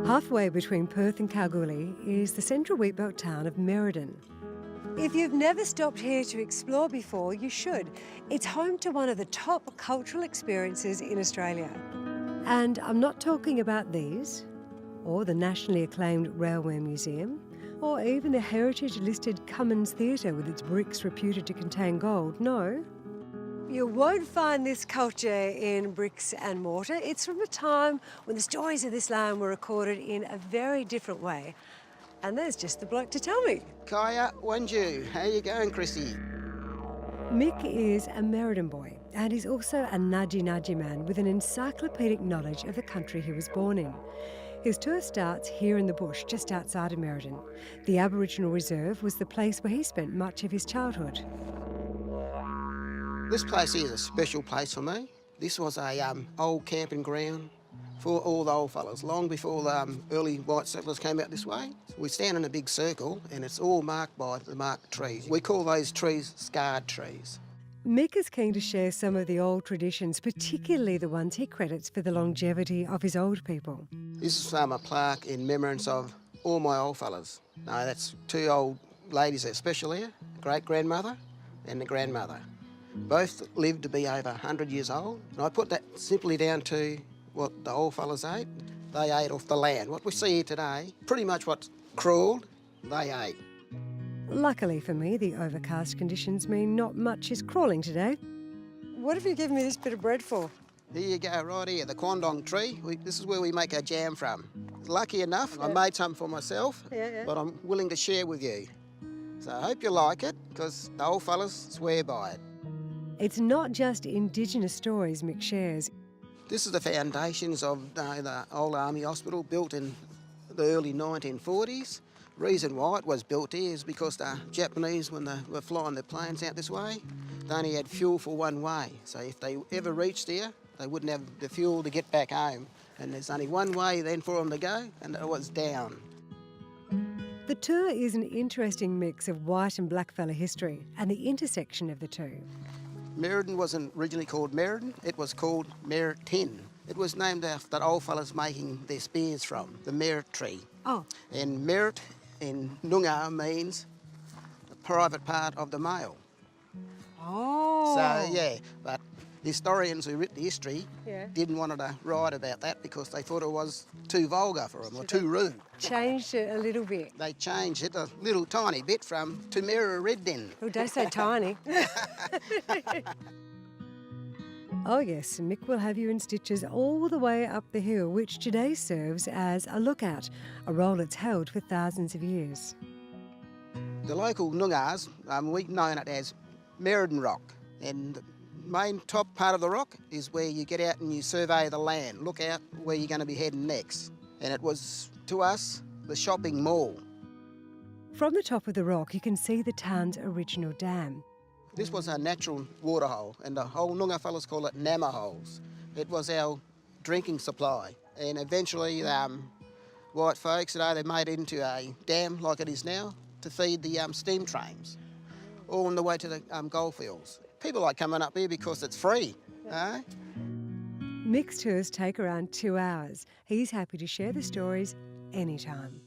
Halfway between Perth and Kalgoorlie is the central wheatbelt town of Merredin. If you've never stopped here to explore before, you should. It's home to one of the top cultural experiences in Australia. And I'm not talking about these, or the nationally acclaimed Railway Museum, or even the heritage-listed Cummins Theatre with its bricks reputed to contain gold. No. You won't find this culture in bricks and mortar. It's from a time when the stories of this land were recorded in a very different way. And there's just the bloke to tell me. Kaya Wanju, how you going, Chrissy? Mick is a Merredin boy, and he's also a nudgy man with an encyclopedic knowledge of the country he was born in. His tour starts here in the bush, just outside of Merredin. The Aboriginal Reserve was the place where he spent much of his childhood. This place here is a special place for me. This was a old camping ground for all the old fellas, long before the early white settlers came out this way. We stand in a big circle and it's all marked by the marked trees. We call those trees scarred trees. Mick is keen to share some of the old traditions, particularly the ones he credits for the longevity of his old people. This is a plaque in remembrance of all my old fellas. No, that's two old ladies that are special here, great-grandmother and the grandmother. Both lived to be over 100 years old. And I put that simply down to what the old fellas ate. They ate off the land. What we see here today, pretty much what's crawled, they ate. Luckily for me, the overcast conditions mean not much is crawling today. What have you given me this bit of bread for? Here you go, right here, the quandong tree. This is where we make our jam from. Lucky enough, I made some for myself, but I'm willing to share with you. So I hope you like it, because the old fellas swear by it. It's not just Indigenous stories Mick shares. This is the foundations of the old Army Hospital, built in the early 1940s. Reason why it was built here is because the Japanese, when they were flying their planes out this way, they only had fuel for one way. So if they ever reached here, they wouldn't have the fuel to get back home. And there's only one way then for them to go, and it was down. The tour is an interesting mix of white and blackfella history and the intersection of the two. Merredin wasn't originally called Merredin, it was called Merredin. It was named after the old fellas making their spears from, the merret tree. Oh. And merret in Noongar means the private part of the male. Oh. So, yeah, but the historians who wrote the history didn't want to write about that because they thought it was too vulgar for them or too rude. Changed it a little bit. They changed it a little tiny bit from to Merredin. Oh, don't say tiny. Oh yes, Mick will have you in stitches all the way up the hill, which today serves as a lookout, a role it's held for thousands of years. The local Noongars, we've known it as Merredin Rock, and the main top part of the rock is where you get out and you survey the land, look out where you're going to be heading next. And it was, to us, the shopping mall. From the top of the rock, you can see the town's original dam. This was a natural water hole, and the whole Noongar fellas call it Nama holes. It was our drinking supply, and eventually white folks, they made it into a dam like it is now to feed the steam trains, all on the way to the goldfields. People like coming up here because it's free. Mick's tours take around 2 hours. He's happy to share the stories anytime.